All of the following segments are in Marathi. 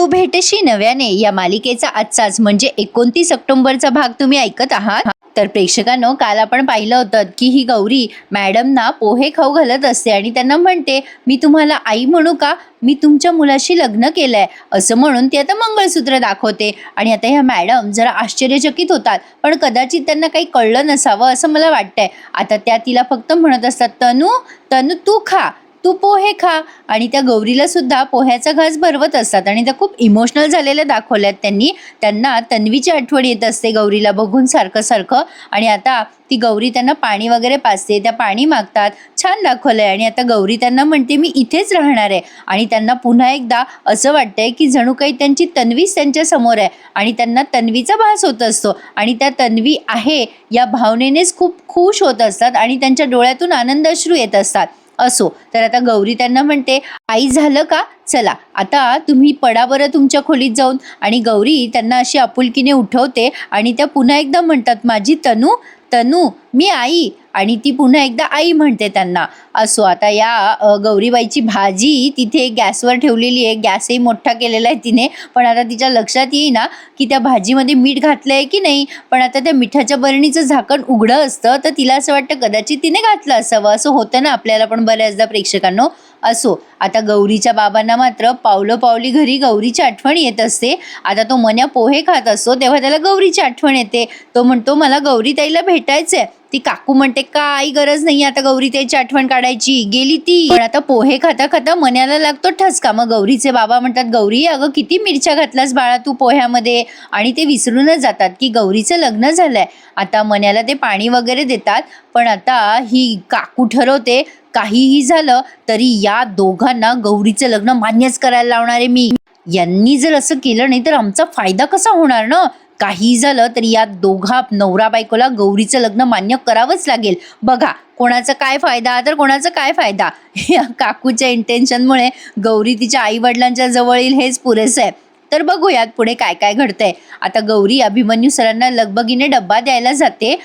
तू भेटशी नव्याने या मालिकेचा आजचाच म्हणजे 29 ऑक्टोबरचा भाग तुम्ही ऐकत आहात। तर प्रेक्षकांनो, काल आपण पाहिलं होतं की ही गौरी मॅडमना पोहे खाऊ घालत असते आणि त्यांना म्हणते, मी तुम्हाला आई म्हणू का, मी तुमच्या मुलाशी लग्न केलंय असं म्हणून ती आता मंगळसूत्र दाखवते। आणि आता ह्या मॅडम जरा आश्चर्यचकित होतात, पण कदाचित त्यांना काही कळलं नसावं असं मला वाटतंय। आता त्या तिला फक्त म्हणत असतात, तनू तनू तू खा, तू पोहे खा। आणि त्या गौरीला सुद्धा पोह्याचा घास भरवत असतात आणि त्या खूप इमोशनल झालेल्या दाखवल्यात त्यांनी। त्यांना तन्वीची आठवण येत असते गौरीला बघून सारखं सारखं। आणि आता ती गौरी त्यांना पाणी वगैरे पाजते, त्या पाणी मागतात, छान दाखवलंय। आणि आता गौरी त्यांना म्हणते, मी इथेच राहणार आहे। आणि त्यांना पुन्हा एकदा असं वाटतंय की जणू काही त्यांची तन्वीच त्यांच्या समोर आहे आणि त्यांना तन्वीचा भास होत असतो आणि त्या तन्वी आहे या भावनेनेच खूप खुश होत असतात आणि त्यांच्या डोळ्यातून आनंद अश्रू येत असतात। असो, तर आता गौरी त्यांना म्हणते, आई झालं का, चला आता तुम्ही पडा बरं तुमच्या खोलीत जाऊन। आणि गौरी त्यांना अशी आपुलकीने उठवते आणि त्या पुन्हा एकदा म्हणतात, माझी तनू तनू मी आई। आणि ती पुन्हा एकदा आई म्हणते त्यांना। असो, आता या गौरीबाईची भाजी तिथे गॅसवर ठेवलेली आहे, गॅसही मोठा केलेला आहे तिने, पण आता तिच्या लक्षात येईना की त्या भाजीमध्ये मीठ घातलं आहे की नाही। पण आता त्या मिठाच्या बरणीचं झाकण उघडं असतं, तर तिला असं वाटतं कदाचित तिने घातलं असावं। असं होतं ना आपल्याला पण बऱ्याचदा प्रेक्षकांनो। असो, आता गौरीच्या बाबांना मात्र पावलोपावली घरी गौरीची आठवण येत असते। आता तो मन्या पोहे खात असतो तेव्हा त्याला गौरीची आठवण येते। तो म्हणतो, मला गौरीताईला भेटायचंय। ती काकू म्हणते, काही गरज नाही आता गौरीताईची आठवण काढायची, गेली ती। पण आता पोहे खाता खाता मन्याला लागतो ठसका। मग गौरीचे बाबा म्हणतात, गौरी अगं किती मिरच्या घातल्यास बाळा तू पोह्यामध्ये। आणि ते विसरूनच जातात की गौरीचं लग्न झालंय। आता मन्याला ते पाणी वगैरे देतात, पण आता ही काकू ठरवते, काहीही झालं तरी या दोघांना गौरीचं लग्न मान्यच करायला लावणार आहे मी। यांनी जर असं केलं नाही तर आमचा फायदा कसा होणार ना। काही झालं तरी या दोघा नवरा बायकोला गौरीचं लग्न मान्य करावंच लागेल। बघा कोणाचा काय फायदा तर कोणाचा काय फायदा। या काकूच्या इंटेन्शनमुळे गौरी तिच्या आई वडिलांच्या जवळ येईल हेच पुरेसं आहे। तर बघूयात पुढे काय काय घडतंय। आता गौरी अभिमन्यू सरांना लगबगीने डब्बा द्यायला जाते।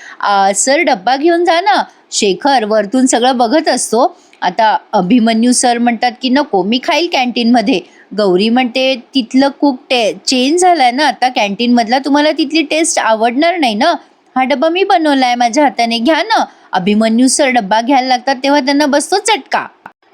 सर डब्बा घेऊन जा ना। शेखर वरतून सगळं बघत असतो। आता अभिमन्यू सर म्हणतात की नको, मी खाईल कॅन्टीनमध्ये। गौरी म्हणते, तिथलं कुक चेंज झालाय ना आता कॅन्टीन मधला, तुम्हाला तिथली टेस्ट आवडणार नाही ना। हा डब्बा मी बनवलाय माझ्या हाताने, घ्या ना। अभिमन्यू सर डब्बा घ्यायला लागतात तेव्हा त्यांना बसतो चटका।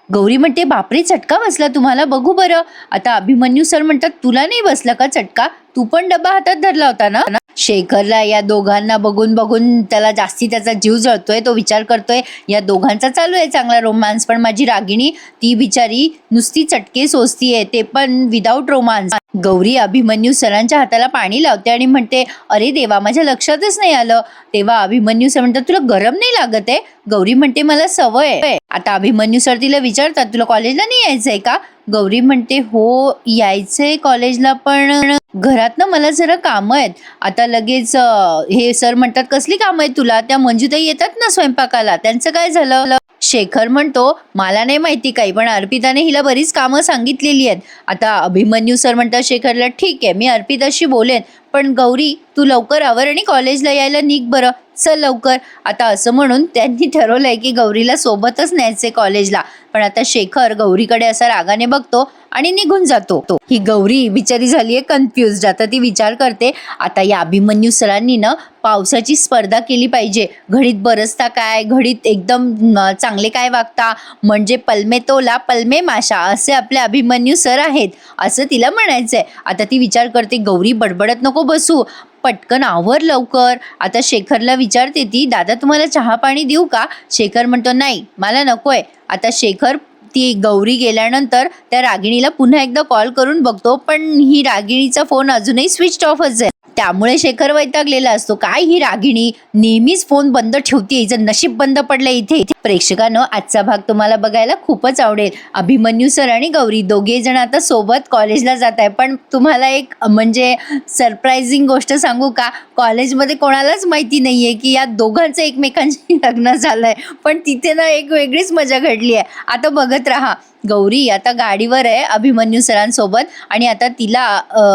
गौरी म्हणते, बापरे चटका बसला तुम्हाला, बघू बरं। आता अभिमन्यू सर म्हणतात, तुला नाही बसला का चटका, तू पण डब्बा हातात धरला होता ना। शेखरला या दोघांना बघून बघून त्याला जास्ती त्याचा जीव जळतोय। तो विचार करतोय, या दोघांचा चालू आहे चांगला रोमांस, पण माझी रागिणी ती बिचारी नुसती चटके सोसतीये, ते पण विदाऊट रोमांस। गौरी अभिमन्यू सरांच्या हाताला पाणी लावते आणि म्हणते, अरे देवा माझ्या लक्षातच नाही आलं। तेव्हा अभिमन्यू सर म्हणतात, तुला गरम नाही लागत आहे। गौरी म्हणते, मला सवय आहे। आता अभिमन्यू सर तिला विचारतात, तुला कॉलेजला नाही यायचंय का। गौरी म्हणते, हो यायचंय कॉलेजला, पण घरातनं मला जरा कामं आहेत। आता लगेच हे सर म्हणतात, कसली कामं आहेत तुला, त्या मंजुताई येतात ना स्वयंपाकाला, त्यांचं काय झालं। शेखर म्हणतो, मला नाही माहिती काही, पण अर्पिताने हिला बरीच कामं सांगितलेली आहेत। आता अभिमन्यू सर म्हणतात शेखरला, ठीक आहे मी अर्पिताशी बोलेन, पण गौरी तू लवकर आवर आणि कॉलेजला यायला निघ बरं, चल लवकर। आता असं म्हणून त्यांनी ठरवलंय की गौरीला सोबतच न्यायचे कॉलेजला। पण आता शेखर गौरीकडे असा रागाने बघतो आणि निघून जातो। ही गौरी बिचारी झालीये कन्फ्युज्ड। आता ती विचार करते, आता या अभिमन्यू सरांनी ना पावसाची स्पर्धा केली पाहिजे। घडीत बरसता काय, घडीत एकदम चांगले काय वागता, म्हणजे पलमे तोला पलमे माशा असे आपले अभिमन्यू सर आहेत असं तिला म्हणायचंय। आता ती विचार करते, गौरी बडबडत नको बसू, पटकन आवर लवकर। आता शेखरला विचारते ती, दादा तुम्हाला चहा पाणी देऊ का। शेखर म्हणतो, नाही मला नकोय। आता शेखर ती गौरी गेल्यानंतर त्या रागिणीला पुन्हा एकदा कॉल करून बघतो, पण ही रागिणीचा फोन अजूनही स्विच ऑफच आहे। त्यामुळे शेखर वैतागलेला असतो, काय ही रागिणी नेहमीच फोन बंद ठेवते, हिचं नशीब बंद पडलं इथे। प्रेक्षकांनो, आजचा भाग तुम्हाला बघायला खूपच आवडेल। अभिमन्यू सर आणि गौरी दोघे जण आता सोबत कॉलेजला जात आहे। पण तुम्हाला एक म्हणजे सरप्राइझिंग गोष्ट सांगू का, कॉलेजमध्ये कोणालाच माहिती नाहीये की या दोघांचं एकमेकांशी लग्न झालंय, पण तिथे ना एक वेगळीच मजा घडली आहे। आता बघत राहा। गौरी आता गाडीवर आहे अभिमन्यू सरांसोबत आणि आता तिला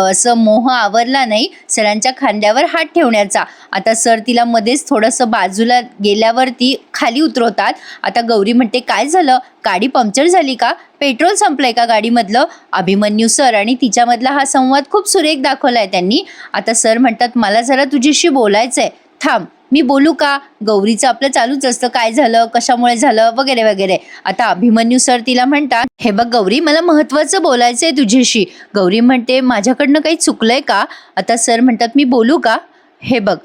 असं मोह आवरला नाही सरांच्या खांद्यावर हात ठेवण्याचा। आता सर तिला मध्येच थोडंसं बाजूला गेल्यावरती खाली उतरवतात आता गौरी म्हणते काय झालं, गाडी पंक्चर झाली का, पेट्रोल संपलंय का गाडीमधलं. अभिमन्यू सर आणि तिच्यामधला हा संवाद खूप सुरेख दाखवलाय त्यांनी. आता सर म्हणतात मला जरा तुझ्याशी बोलायचंय, थांब मी बोलू का. गौरीचं आपलं चालूच असतं काय झालं, कशामुळे झालं वगैरे वगैरे. आता अभिमन्यू सर तिला म्हणतात हे बघ गौरी, मला महत्वाचं बोलायचंय तुझ्याशी. गौरी म्हणते माझ्याकडनं काही चुकलंय का. आता सर म्हणतात मी बोलू का. हे बघ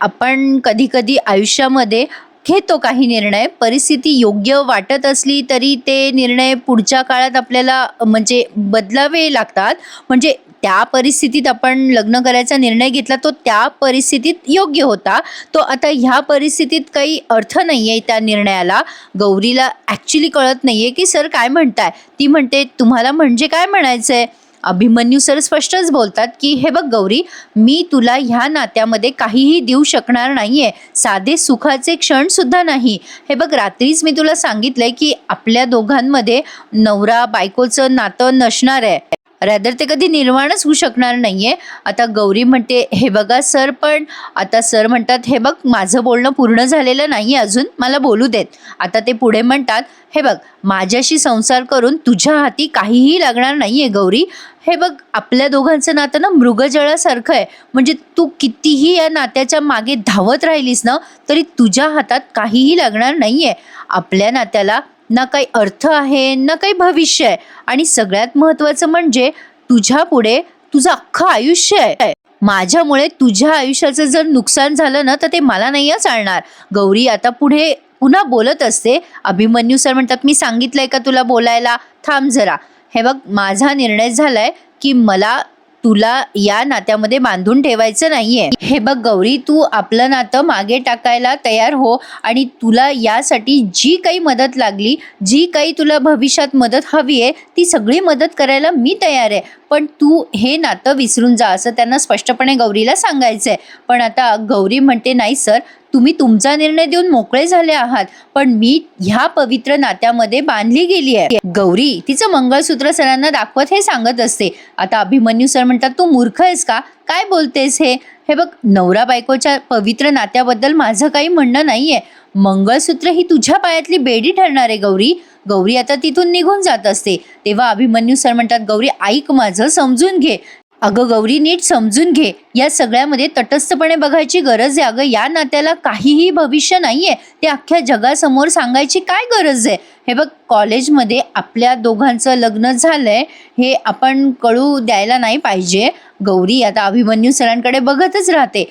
आपण कधी कधी आयुष्यामध्ये घेतो काही निर्णय, परिस्थिती योग्य वाटत असली तरी ते निर्णय पुढच्या काळात आपल्याला म्हणजे बदलावे लागतात. म्हणजे त्या परिस्थितीत आपण लग्न करायचा निर्णय घेतला तो त्या परिस्थितीत योग्य होता, तो आता ह्या परिस्थितीत काही अर्थ नाही आहे त्या निर्णयाला. गौरीला ॲक्च्युली कळत नाही आहे की सर काय म्हणताय. ती म्हणते तुम्हाला म्हणजे काय म्हणायचं आहे. अभिमन्यू सर स्पष्टच बोलतात की हे बघ गौरी, मी तुला ह्या नात्यामध्ये काहीही देऊ शकणार नाहीये, साधे सुखाचे क्षण सुद्धा नाही. हे बघ रात्रीच मी तुला सांगितलंय की आपल्या दोघांमध्ये नवरा बायकोचं नातं नसणार आहे, रॅदर ते कधी निर्माणच होऊ शकणार नाहीये. आता गौरी म्हणते हे बघा सर, पण आता सर म्हणतात हे बघ माझं बोलणं पूर्ण झालेलं नाही अजून, मला बोलू देत. आता ते पुढे म्हणतात हे बघ माझ्याशी संसार करून तुझ्या हाती काहीही लागणार नाहीये गौरी. हे बघ आपल्या दोघांचं नातं ना मृगजळासारखं आहे. म्हणजे तू कितीही या नात्याच्या मागे धावत राहिलीस ना तरी तुझ्या हातात काहीही लागणार नाहीये. आपल्या नात्याला ना काही अर्थ आहे ना काही भविष्य आहे, आणि सगळ्यात महत्त्वाचं म्हणजे तुझ्या पुढे तुझं अख्खं आयुष्य आहे. माझ्यामुळे तुझ्या आयुष्याचं जर नुकसान झालं ना तर ते मला नाही चालणार. गौरी आता पुढे पुन्हा बोलत असते. अभिमन्यू सर म्हणतात मी सांगितलंय का तुला बोलायला, थांब जरा. हे बघ माझा निर्णय झालाय की मला तुला या नात्यामध्ये बांधून ठेवायचं नाहीये. हे बघ गौरी, तू आपलं नातं मागे टाकायला तयार हो, आणि तुला यासाठी जी काही मदत लागली, जी काही तुला भविष्यात मदत हवी आहे ती सगळी मदत करायला मी तयार आहे, पण तू हे नातं विसरून जा, असं त्यांना स्पष्टपणे गौरीला सांगायचंय. पण आता गौरी म्हणते नाही सर, तुम्ही तुमचा निर्णय देऊन मोकळे झाले आहात, पण मी ह्या पवित्र नात्यामध्ये बांधली गेली आहे. गौरी तिचं मंगळसूत्र सरांना दाखवत हे सांगत असते. आता अभिमन्यू सर म्हणतात तू मूर्ख आहेस का, काय बोलतेस हे. हे बघ नवरा बायकोच्या पवित्र नात्याबद्दल माझं काही म्हणणं नाहीये. मंगळसूत्र ही तुझ्या पायातली बेडी ठरणार आहे गौरी. गौरी आता तिथून निघून जात असते. तेव्हा अभिमन्यू सर म्हणतात गौरी ऐक माझं, समजून घे. अगं गौरी नीट समजून घे, या सगळ्यामध्ये तटस्थपणे बघायची गरज आहे. अगं या नात्याला काहीही भविष्य नाहीये, ते अख्ख्या जगासमोर सांगायची काय गरज आहे. हे बघ कॉलेजमध्ये आपल्या दोघांचं लग्न झालंय हे आपण कळू द्यायला नाही पाहिजे. गौरी आता अभिमन्यू सरांकडे बघतच राहते.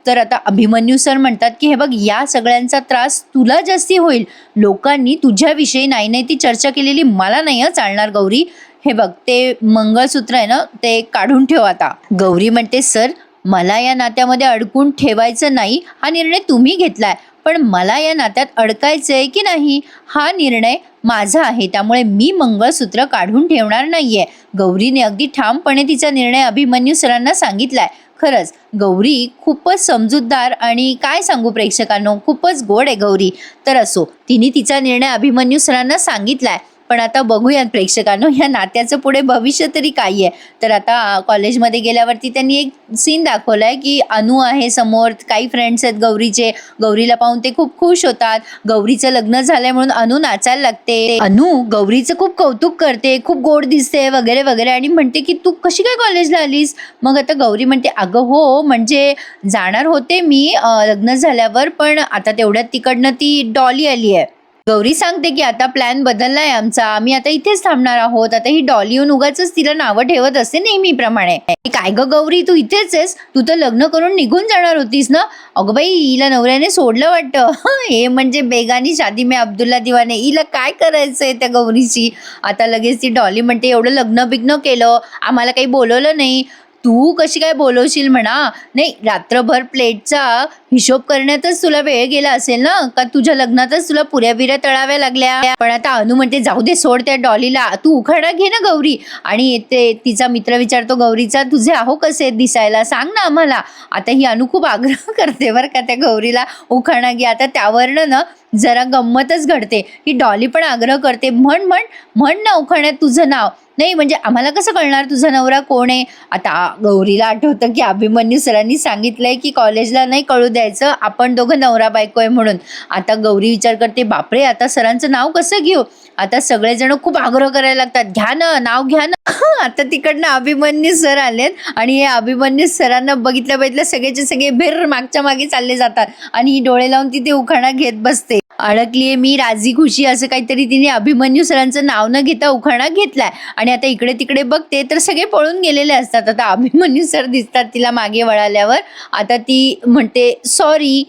तर आता अभिमन्यू सर म्हणतात की हे बघ या सगळ्यांचा त्रास तुला जास्ती होईल. लोकांनी तुझ्याविषयी नाही ती चर्चा केलेली मला नाही चालणार गौरी. हे बघ ते मंगळसूत्र आहे ना ते काढून ठेव आता. गौरी म्हणते सर मला या नात्यामध्ये अडकून ठेवायचं नाही, हा निर्णय तुम्ही घेतलाय, पण मला या नात्यात अडकायचंय की नाही हा निर्णय माझा आहे, त्यामुळे मी मंगळसूत्र काढून ठेवणार नाहीये. गौरीने अगदी ठामपणे तिचा निर्णय अभिमन्यू सरांना सांगितलाय. खरंच गौरी खूपच समजूतदार आणि काय सांगू प्रेक्षकांनो, खूपच गोड आहे गौरी. तर असो, तिने तिचा निर्णय अभिमन्यू सरांना सांगितलाय. पण आता बघूयात प्रेक्षकांनो ह्या नात्याचं पुढे भविष्य तरी काय आहे. तर आता कॉलेजमध्ये गेल्यावरती त्यांनी एक सीन दाखवलाय की अनु आहे समोर, काही फ्रेंड्स आहेत गौरीचे. गौरीला पाहून ते खूप खुश होतात. गौरीचं लग्न झालंय म्हणून अनु नाचायला लागते. अनु गौरीचं खूप कौतुक करते, खूप गोड दिसते वगैरे वगैरे, आणि म्हणते की तू कशी काय कॉलेजला आलीस. मग आता गौरी म्हणते अगं हो म्हणजे जाणार होते मी लग्न झाल्यावर, पण आता तेवढ्यात तिकडनं ती डॉली आली आहे. गौरी सांगते की आता प्लॅन बदललाय आमचा, आम्ही आता इथेच थांबणार आहोत. आता ही डॉली येऊन उगाचच तिला नावं ठेवत असते नेहमीप्रमाणे. काय ग गौरी तू इथेच आहेस, तू तर लग्न करून निघून जाणार होतीस ना. अगं बाई हिला नवऱ्याने सोडलं वाटतं. हे म्हणजे बेगानी शादी में अब्दुल्ला दिवाने, हिला काय करायचंय त्या गौरीची. आता लगेच ती डॉली म्हणते एवढं लग्न बिग्न केलं, आम्हाला काही बोलवलं नाही, तू कशी काय बोलवशील म्हणा. नाही रात्रभर प्लेटचा हिशोब करण्यातच तुला वेळ गेला असेल ना, का तुझ्या लग्नातच तुला पुऱ्या बिऱ्या तळाव्या लागल्या. पण आता अनु म्हणते जाऊ दे सोड त्या डॉलीला, तू उखाणा घे ना गौरी. आणि ते तिचा मित्र विचारतो गौरीचा तुझे आहो कसे दिसायला सांग ना आम्हाला. आता ही अनु खूप आग्रह करते बरं का त्या गौरीला उखाणा घे. आता त्यावरनं ना जरा गंमतच घडते. ही डॉली पण आग्रह करते, म्हण म्हण म्हण ना उखाण्यात तुझं नाव. नाही म्हणजे आम्हाला कसं कळणार तुझा नवरा कोण आहे. आता गौरीला आठवतं की अभिमन्यू सरांनी सांगितलंय की कॉलेजला नाही कळू द्यायचं, आपण दोघं नवरा बायको आहे म्हणून. आता गौरी विचार करते, बापरे आता सरांचं नाव कसं घेऊ. आता सगळेजण खूप आग्रह करायला लागतात, घ्या ना नाव घ्या ना. आता तिकडनं अभिमन्यू सर आलेत आणि हे अभिमन्यू सरांना बघितल्या सगळेचे सगळे भिर मागच्या मागे चालले जातात आणि ही डोळे लावून तिथे उखाणा घेत बसते. अडकलीये मी राजी खुशी असं काहीतरी तिने अभिमन्यू सरांचं नाव न घेता उखाणा घेतलाय आणि आता इकडे तिकडे बघते तर सगळे पळून गेलेले असतात. आता अभिमन्यू सर दिसतात तिला मागे वळाल्यावर. आता ती म्हणते सॉरी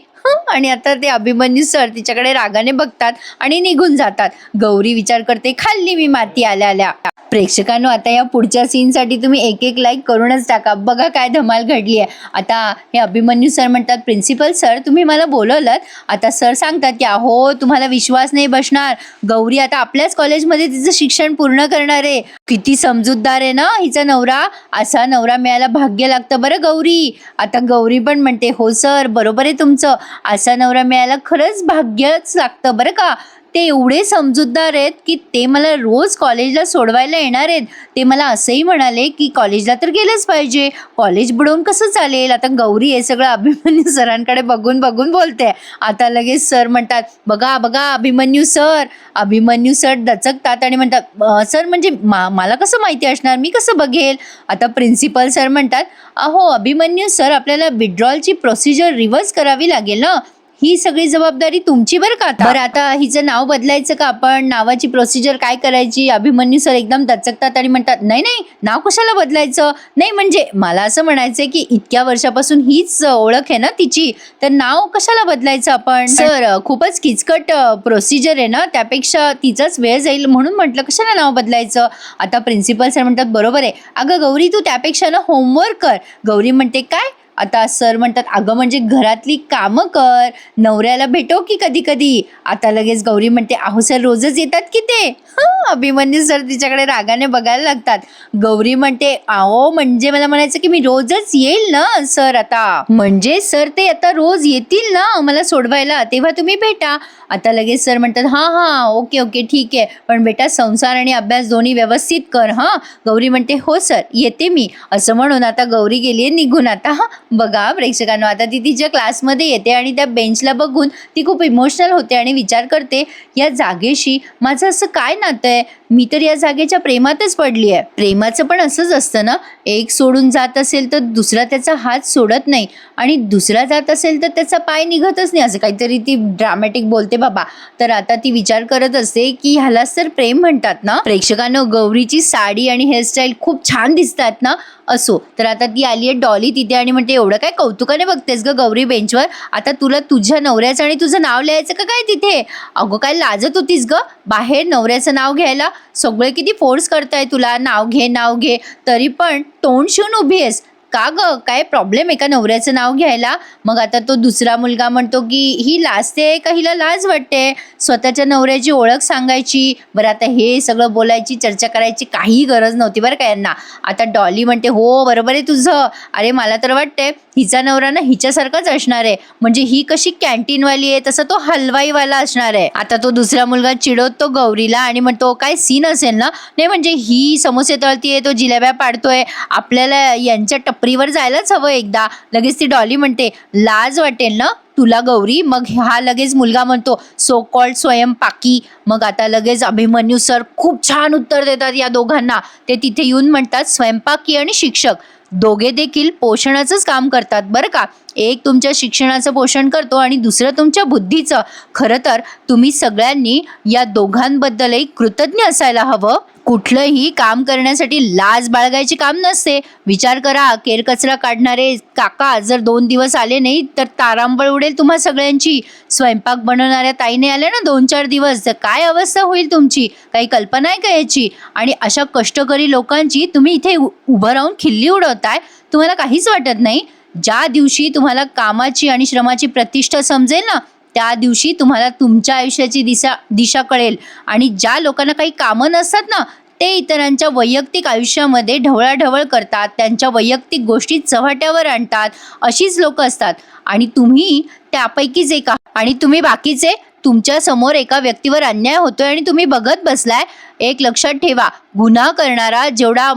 आणि आता ते अभिमन्यू सर तिच्याकडे रागाने बघतात आणि निघून जातात. गौरी विचार करते, खाल्ली मी माती आल्या आल्या. प्रेक्षकांनो, आता या पुढच्या सीनसाठी तुम्ही एक एक लाईक करूनच टाका. बघा काय धमाल घडली आहे. आता हे अभिमन्यू सर म्हणतात, प्रिन्सिपल सर तुम्ही मला बोलवलं. आता सर सांगतात की अहो तुम्हाला विश्वास नाही बसणार, गौरी आता आपल्याच कॉलेजमध्ये तिचं शिक्षण पूर्ण करणार आहे. किती समजूतदार आहे ना हिचा नवरा. असा नवरा मिळायला भाग्य लागतं बरं गौरी. आता गौरी पण म्हणते, हो सर बरोबर आहे तुमचं, असा नवरा मिळायला खरंच भाग्यच लागतं बरं का. ते एवढे समजूतदार आहेत की ते मला रोज कॉलेजला सोडवायला येणार आहेत. ते मला असंही म्हणाले की कॉलेजला तर गेलंच पाहिजे, कॉलेज बुडवून कसं चालेल. आता गौरी हे सगळं अभिमन्यू सरांकडे बघून बघून बोलते. आता लगेच सर म्हणतात, बघा बघा अभिमन्यू सर दचकतात आणि म्हणतात, सर म्हणजे मला कसं माहिती असणार, मी कसं बघेल. आता प्रिन्सिपल सर म्हणतात, अहो अभिमन्यू सर आपल्याला विड्रॉलची प्रोसिजर रिव्हर्स करावी लागेल ना, ही सगळी जबाबदारी तुमची बरं का. बरं आता हिचं नाव बदलायचं का आपण, नावाची प्रोसिजर काय करायची. अभिमन्यू सर एकदम दचकतात आणि म्हणतात, नाही नाही नाव कशाला बदलायचं. नाही म्हणजे मला असं म्हणायचंय की इतक्या वर्षापासून हीच ओळख आहे ना तिची, तर नाव कशाला बदलायचं आपण. सर खूपच किचकट प्रोसिजर आहे ना, त्यापेक्षा तिचाच वेळ जाईल म्हणून म्हटलं कशाला नाव बदलायचं. आता प्रिन्सिपल सर म्हणतात, बरोबर आहे, अगं गौरी तू त्यापेक्षा ना होमवर्क कर. गौरी म्हणते, काय. आता सर म्हणतात, अगं म्हणजे घरातली कामं कर, नवऱ्याला भेटो की कधी कधी. आता लगेच गौरी म्हणते, अहो सर रोजच येतात की ते. अभिमन्यू सर तिच्याकडे रागाने बघायला लागतात. गौरी म्हणते, अहो म्हणजे मला म्हणायचं की मी रोजच येईल ना सर. आता म्हणजे सर ते आता रोज येतील ना मला सोडवायला, तेव्हा तुम्ही भेटा. आता लगेच सर म्हणतात, हां ओके ओके ठीक आहे, पण बेटा संसार आणि अभ्यास दोन्ही व्यवस्थित कर हां. गौरी म्हणते, हो सर येते मी. असं म्हणून आता गौरी गेली निघून. आता बघा प्रेक्षकांनो, आता ती तिच्या क्लासमध्ये येते आणि त्या बेंचला बघून ती खूप इमोशनल होते आणि विचार करते, या जागेशी माझं असं काय नातं आहे, मी तर या जागेच्या प्रेमातच पडली आहे. प्रेमाचं पण असंच असतं ना, एक सोडून जात असेल तर दुसरा त्याचा हात सोडत नाही आणि दुसरा जात असेल तर त्याचा पाय निघतच नाही. असं काहीतरी ती ड्रामॅटिक बोलते बाबा. तर आता ती विचार करत असते की ह्यालाच तर प्रेम म्हणतात ना. प्रेक्षकांनो, गौरीची साडी आणि हेअरस्टाईल खूप छान दिसतात ना. असो, तर आता ती आली आहे डॉली तिथे आणि म्हणते, एवढं काय कौतुकाने बघतेस ग गौरी बेंचवर, आता तुला तुझ्या नवऱ्याचं आणि तुझं नाव लिहायचं का काय तिथे. अगं काय लाजत होतीस ग बाहेर नवऱ्याचं नाव घ्यायला, सगळे किती फोर्स करताय तुला, नाव घे, तरी पण तोंड शिवून उभी आहेस का ग, काय प्रॉब्लेम आहे का नवऱ्याचं नाव घ्यायला. मग आता तो दुसरा मुलगा म्हणतो की ही लाजते का हिला लाज वाटते स्वतःच्या नवऱ्याची ओळख सांगायची. बरं आता हे सगळं बोलायची चर्चा करायची काही गरज नव्हती बरं का यांना. आता डॉली म्हणते, हो बरोबर आहे तुझं, अरे मला तर वाटते हिचा नवरा ना हिच्यासारखाच असणार आहे, म्हणजे ही कशी कॅन्टीनवाली आहे तसा तो हलवाईवाला असणार आहे. आता तो दुसरा मुलगा चिडवतो गौरीला आणि म्हणतो, काय सीन असेल ना, नाही म्हणजे ही समोसे तळतीये, तो जिलेब्या पाडतोय, आपल्याला यांच्या टपरीवर जायलाच हवं एकदा. लगेच ती डॉली म्हणते, लाज वाटेल ना तुला गौरी. मग हा लगेच मुलगा म्हणतो, सो कॉल्ड स्वयंपाकी. मग आता लगेच अभिमन्यू सर खूप छान उत्तर देतात या दोघांना. ते तिथे येऊन म्हणतात, स्वयंपाकी आणि शिक्षक दोघे देखील पोषणाचंच काम करतात बरं का. एक तुमच्या शिक्षणाचं पोषण करतो आणि दुसरं तुमच्या बुद्धीचं. खरं तर तुम्ही सगळ्यांनी या दोघांबद्दलही कृतज्ञ असायला हवं. कुठलंही काम करण्यासाठी लाज बाळगायचे काम नसते. विचार करा, केरकचरा काढणारे काका जर 2 दिवस आले नाही तर तारांबळ उडेल तुम्हा सगळ्यांची. स्वयंपाक बनवणाऱ्या ताईने आल्या ना 2-4 दिवस, तर काय अवस्था होईल तुमची, काही कल्पना आहे का याची. आणि अशा कष्टकरी लोकांची तुम्ही इथे उभं राहून खिल्ली उडवताय, तुम्हाला काहीच वाटत नाही. ज्या दिवशी तुम्हाला कामाची आणि श्रमाची प्रतिष्ठा समजेल ना, त्या दिवशी तुम्हाला तुमच्या आयुष्याची दिशा कळेल. आणि ज्या लोकांना काही कामं नसतात ना, ते इतरांच्या वैयक्तिक आयुष्यामध्ये ढवळाढवळ करतात, त्यांच्या वैयक्तिक गोष्टी चव्हाट्यावर आणतात, अशीच लोक असतात. आणि तुम्ही त्यापैकीच एक आहात आणि तुम्ही बाकीचे तुमच्या समोर एका व्यक्तीवर अन्याय होतोय आणि तुम्ही बघत बसलाय. एक लक्षात ठेवा, गुन्हा करणारा जेवढा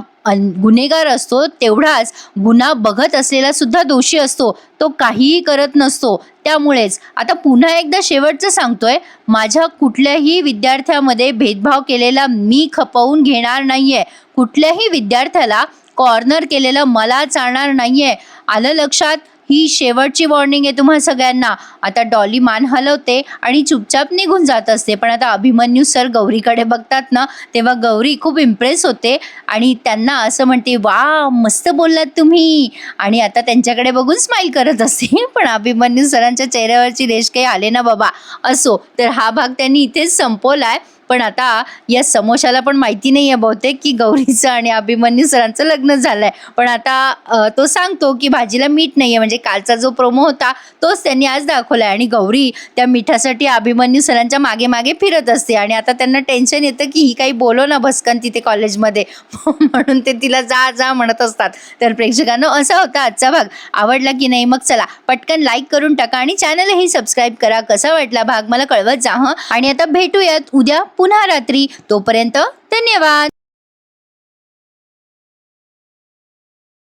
गुन्हेगार असतो तेवढाच गुन्हा बघत असलेला सुद्धा दोषी असतो. तो काहीही करत नसतो. त्यामुळेच आता पुन्हा एकदा शेवटचं सांगतोय, माझ्या कुठल्याही विद्यार्थ्यामध्ये भेदभाव केलेला मी खपवून घेणार नाहीये. कुठल्याही विद्यार्थ्याला कॉर्नर केलेलं मला चालणार नाहीये. आलं लक्षात? ही शेवटची वॉर्निंग आहे तुम्हा सगळ्यांना. आता डॉली मान हलवते आणि चुपचाप निघून जात असते. पण आता अभिमन्यू सर गौरीकडे बघतात ना, तेव्हा गौरी खूप इम्प्रेस होते आणि त्यांना असं म्हणते, वा मस्त बोललात तुम्ही. आणि आता त्यांच्याकडे बघून स्माईल करत असते. पण अभिमन्यू सरांच्या चेहऱ्यावरची रेष काही आले ना बाबा. असो, तर हा भाग त्यांनी इथेच संपवलाय. पण आता या समोशाला पण माहिती नाही आहे बहुतेक की गौरीचं आणि अभिमन्यू सरांचं लग्न झालंय. पण आता तो सांगतो की भाजीला मीठ नाहीये, म्हणजे कालचा जो प्रोमो होता तोच त्यांनी आज दाखवलाय. आणि गौरी त्या मिठासाठी अभिमन्यू सरांच्या मागे मागे फिरत असते आणि आता त्यांना टेन्शन येतं की ही काही बोलो ना भस्कन तिथे कॉलेजमध्ये. म्हणून ते तिला जा जा म्हणत असतात. तर प्रेक्षकांनो, असा होता आजचा भाग. आवडला की नाही? मग चला पटकन लाईक करून टाका आणि चॅनलही सबस्क्राईब करा. कसा वाटला भाग मला कळवत जा हं. आणि आता भेटूयात उद्या पुन्हा रात्री. तोपर्यंत धन्यवाद.